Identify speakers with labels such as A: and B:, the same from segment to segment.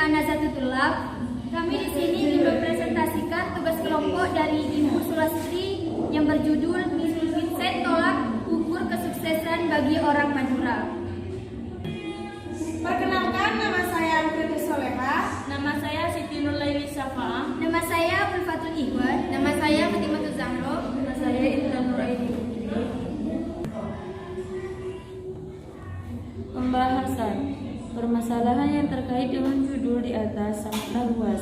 A: Nazatul Lab. Kami di sini ingin mempresentasikan tugas kelompok dari Ibu Sulastri yang berjudul Mindset Tolak Ukur Kesuksesan bagi Orang Madura.
B: Perkenalkan, nama saya Putri Soleha.
C: Nama saya Siti Nurlaini Syafaah.
A: Nama saya Ulfatul Ikhwan. Nama saya Fatimah Zahro.
C: Nama saya Intan Nuraini. Pembahasan permasalahan yang terkait dengan judul di atas sangatlah luas,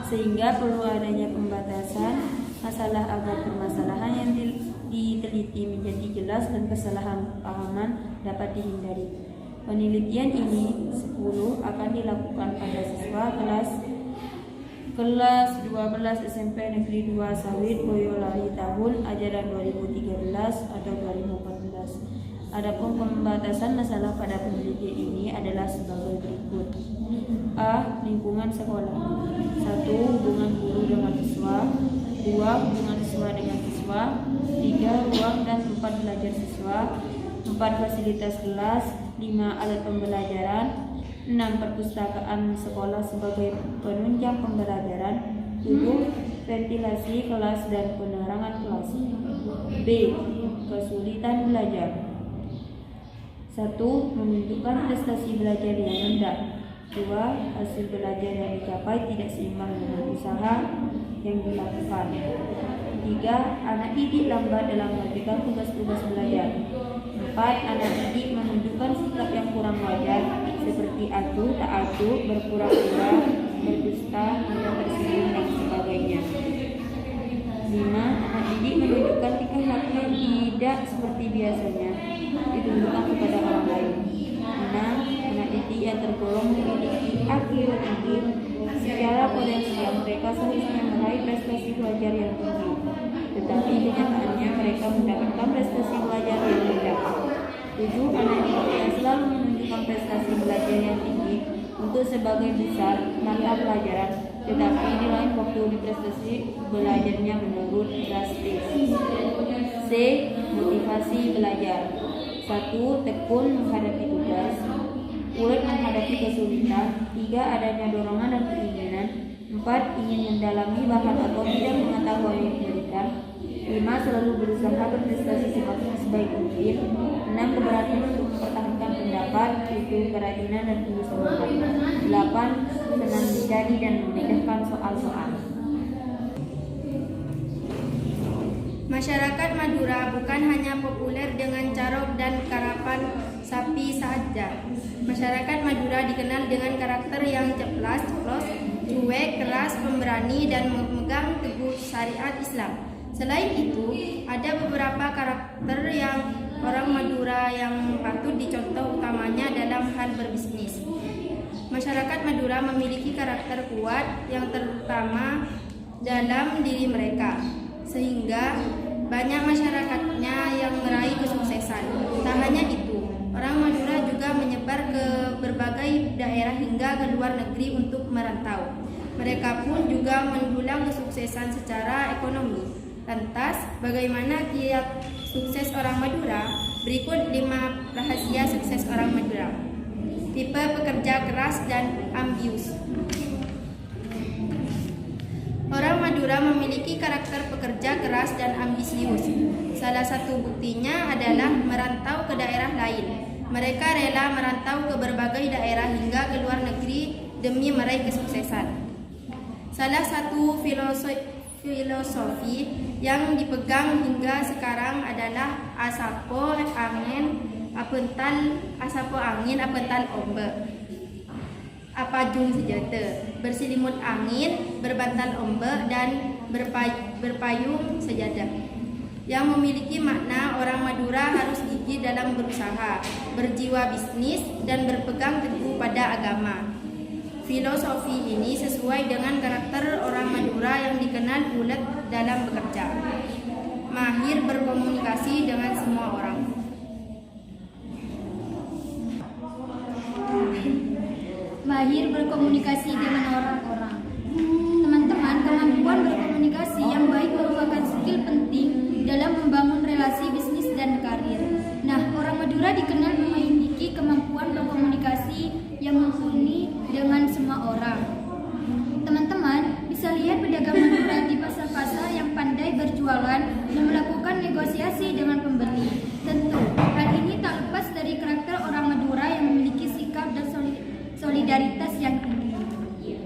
C: sehingga perlu adanya pembatasan masalah agar permasalahan yang diteliti menjadi jelas dan kesalahan pahaman dapat dihindari. Penelitian ini 10 akan dilakukan pada siswa kelas 12 SMP Negeri 2 Sawit Boyolali tahun ajaran 2013 atau 2014. Adapun pembatasan masalah pada penelitian ini adalah sebagai berikut. A. Lingkungan sekolah. 1. Hubungan guru dengan siswa. 2. Hubungan siswa dengan siswa. 3. Ruang dan tempat belajar siswa. 4. Fasilitas kelas. 5. Alat pembelajaran. 6. Perpustakaan sekolah sebagai penunjang pembelajaran. 7. Ventilasi kelas dan penerangan kelas. B. Kesulitan belajar. 1. Menunjukkan prestasi belajar yang rendah. 2. Hasil belajar yang dicapai tidak seimbang dengan usaha yang dilakukan. 3. Anak didik lambat dalam melakukan tugas-tugas belajar. 4. Anak didik menunjukkan sikap yang kurang wajar seperti acuh, tak acuh, berpura-pura, berdusta, atau tersinggung dan sebagainya. 5. Anak didik menunjukkan tingkah laku yang tidak seperti biasanya ditunjukkan kepada orang lain. 6. Anak didik yang tergolong memiliki IQ tinggi secara potensial, mereka seharusnya meraih prestasi belajar yang tinggi, tetapi kenyataannya mereka mendapatkan prestasi belajar yang rendah. 7. Anak didik yang selalu menunjukkan prestasi belajar yang tinggi untuk sebagian besar mata pelajaran, tetapi di lain waktu di prestasi belajarnya menurun drastis. C. Motivasi belajar. 1. Tekun menghadapi tugas. Ulet menghadapi kesulitan. 3. Adanya dorongan dan keinginan. 4. Ingin mendalami bahan atau tidak mengetahui yang diberikan. 5. Selalu berusaha berprestasi sebaik mungkin. 6. Keberanian untuk mempertahankan pendapat. 7. Kerajinan dan tulus semangat. 8. Senang dicari dan memudahkan soal-soal.
A: Masyarakat Madura bukan hanya populer dengan carok dan karapan sapi saja. Masyarakat Madura dikenal dengan karakter yang ceplos, cuek, keras, pemberani, dan memegang teguh syariat Islam. Selain itu, ada beberapa karakter yang orang Madura yang patut dicontoh utamanya dalam hal berbisnis. Masyarakat Madura memiliki karakter kuat yang terutama dalam diri mereka, sehingga banyak masyarakatnya yang meraih kesuksesan. Tak hanya itu, orang Madura juga menyebar ke berbagai daerah hingga ke luar negeri untuk merantau. Mereka pun juga mendulang kesuksesan secara ekonomi. Lantas, bagaimana kiat sukses orang Madura? Berikut 5 rahasia sukses orang Madura. Tipe pekerja keras dan ambius. Orang Madura memiliki karakter pekerja keras dan ambisius. Salah satu buktinya adalah merantau ke daerah lain. Mereka rela merantau ke berbagai daerah hingga ke luar negeri demi meraih kesuksesan. Salah satu filosofi yang dipegang hingga sekarang adalah asapo angin apental ombak. Apajung senjata, berselimut angin, berbantal ombak, dan berpayung sejadah. Yang memiliki makna orang Madura harus gigih dalam berusaha, berjiwa bisnis, dan berpegang teguh pada agama. Filosofi ini sesuai dengan karakter orang Madura yang dikenal ulet dalam bekerja, mahir berkomunikasi dengan semua orang. Mahir berkomunikasi dengan orang-orang. Teman-teman, kemampuan berkomunikasi yang baik merupakan skill penting dalam membangun relasi bisnis dan karir. Nah, orang Madura dikenal memiliki
D: memiliki kemampuan berkomunikasi yang mumpuni dengan semua orang. Teman-teman bisa lihat pedagang Madura di pasar-pasar yang pandai berjualan dan melakukan negosiasi dengan pembeli. Tentu, hal ini tak lepas dari karakter orang Madura yang memiliki sikap dan solidaritas yang tinggi.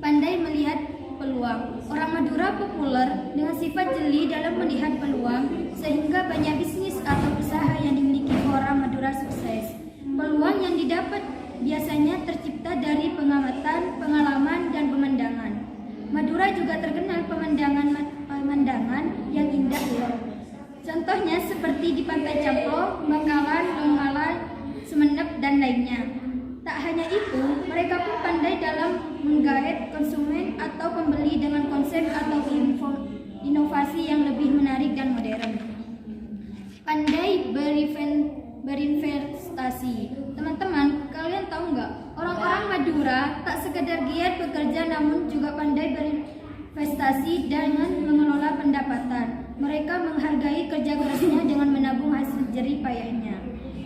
D: Pandai melihat peluang. Orang Madura populer dengan sifat jeli dalam melihat peluang, sehingga banyak bisnis atau usaha yang dimiliki orang Madura sukses. Peluang yang didapat biasanya tercipta dari pengamatan, pengalaman, dan pemandangan. Madura juga terkenal pemandangan yang indah. Contohnya seperti di Pantai Camplo, Bangkalan, Donggala, Semenep, dan lainnya. Tak hanya itu, mereka pun pandai dalam menggait konsumen atau pembeli dengan konsep atau inovasi yang lebih menarik dan modern. Pandai berinvestasi. Teman-teman, kalian tahu nggak? Orang-orang Madura tak sekedar giat bekerja namun juga pandai berinvestasi dengan mengelola pendapatan. Mereka menghargai kerja kerasnya dengan menabung hasil jerih payahnya.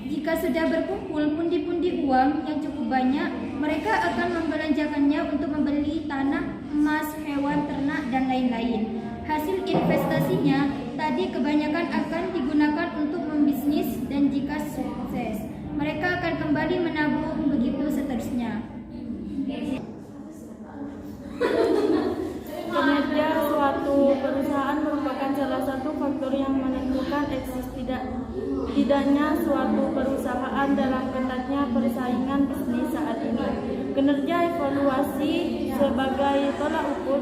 D: Jika sudah berkumpul pundi-pundi uang yang cukup banyak, mereka akan membelanjakannya untuk membeli tanah, emas, hewan, ternak, dan lain-lain. Hasil investasinya tadi kebanyakan akan digunakan untuk membisnis, dan jika sukses, mereka akan kembali menabung, begitu seterusnya.
C: Kinerja suatu perusahaan merupakan salah satu faktor yang menentukan tidaknya suatu perusahaan dalam ketatnya persaingan bisnis saat ini. Kinerja evaluasi sebagai tolak ukur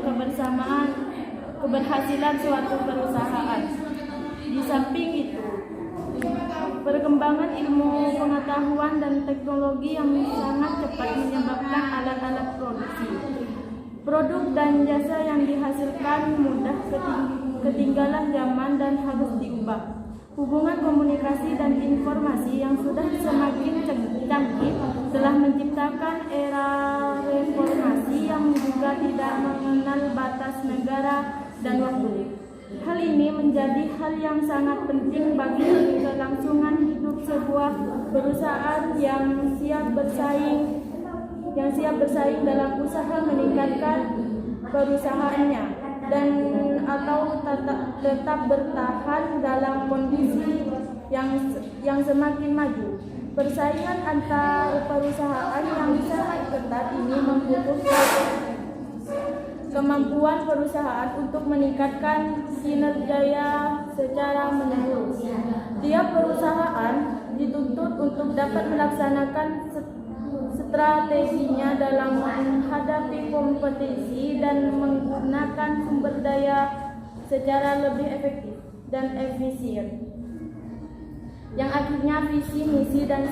C: keberhasilan suatu perusahaan. Di samping itu, perkembangan ilmu pengetahuan dan teknologi yang sangat cepat menyebabkan alat-alat produksi, produk dan jasa yang dihasilkan mudah ketinggalan zaman dan harus diubah. Hubungan komunikasi dan informasi yang sudah semakin canggih telah menciptakan era reformasi yang juga tidak mengenal batas negara dan waktu. Hal ini menjadi hal yang sangat penting bagi kelangsungan hidup sebuah perusahaan yang siap bersaing dalam usaha meningkatkan perusahaannya dan atau tetap bertahan dalam kondisi yang semakin maju. Persaingan antar perusahaan yang sangat ketat ini membutuhkan kemampuan perusahaan untuk meningkatkan kinerja secara menyeluruh. Tiap perusahaan dituntut untuk dapat melaksanakan strateginya dalam menghadapi kompetisi dan menggunakan sumber daya secara lebih efektif dan efisien, yang akhirnya visi, misi, dan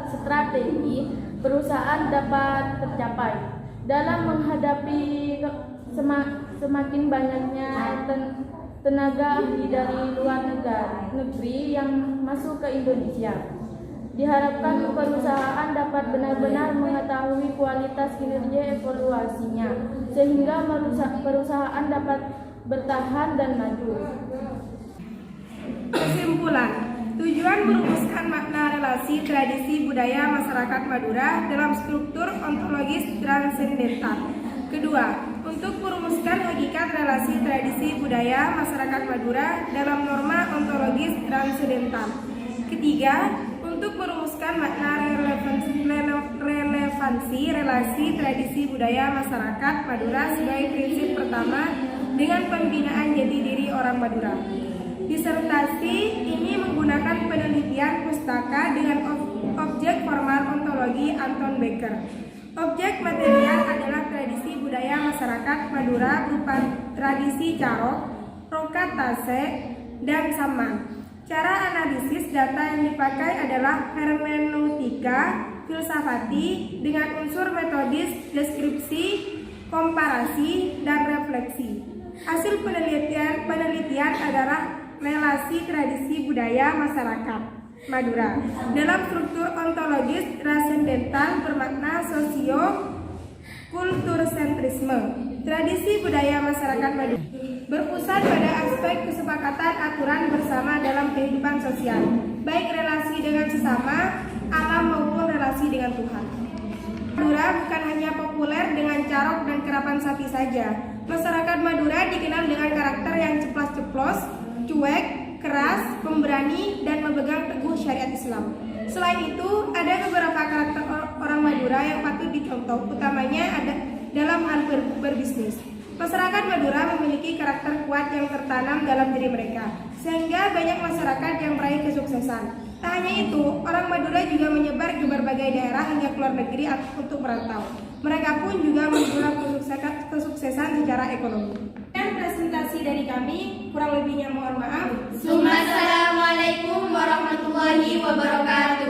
C: strategi perusahaan dapat tercapai. Dalam menghadapi semakin banyaknya tenaga ahli dari luar negeri yang masuk ke Indonesia, diharapkan perusahaan dapat benar-benar mengetahui kualitas kinerja evaluasinya sehingga perusahaan dapat bertahan dan maju.
B: Kesimpulan, tujuan merumuskan makna relasi tradisi budaya masyarakat Madura dalam struktur ontologis transendental. Kedua, untuk merumuskan hakikat relasi tradisi budaya masyarakat Madura dalam norma ontologis transendental. Ketiga, untuk merumuskan makna relevansi relasi tradisi budaya masyarakat Madura sebagai prinsip pertama dengan pembinaan jati diri orang Madura. Disertasi ini menggunakan penelitian pustaka dengan objek formal ontologi Anton Becker. Objek material adalah tradisi budaya masyarakat Madura berupa tradisi carok, rokat tase, dan saman. Cara analisis data yang dipakai adalah hermeneutika filsafati dengan unsur metodis, deskripsi, komparasi, dan refleksi. Hasil penelitian adalah relasi tradisi budaya masyarakat Madura dalam struktur ontologis transendental bermakna sosio-kultursentrisme. Tradisi budaya masyarakat Madura berpusat pada aspek kesepakatan aturan bersama dalam kehidupan sosial, baik relasi dengan sesama, alam maupun relasi dengan Tuhan. Madura bukan hanya populer dengan carok dan kerapan sapi saja. Masyarakat Madura dikenal dengan karakter yang ceplas-ceplos, cuek, keras, pemberani, dan memegang teguh syariat Islam. Selain itu, ada beberapa karakter orang Madura yang patut dicontoh, utamanya ada dalam hal berbisnis. Masyarakat Madura memiliki karakter kuat yang tertanam dalam diri mereka, sehingga banyak masyarakat yang meraih kesuksesan. Tak hanya itu, orang Madura juga menyebar ke berbagai daerah hingga ke luar negeri untuk merantau. Mereka pun juga menjual kesuksesan secara ekonomi. Dan presentasi dari kami, kurang lebihnya mohon maaf.
A: Assalamualaikum warahmatullahi wabarakatuh.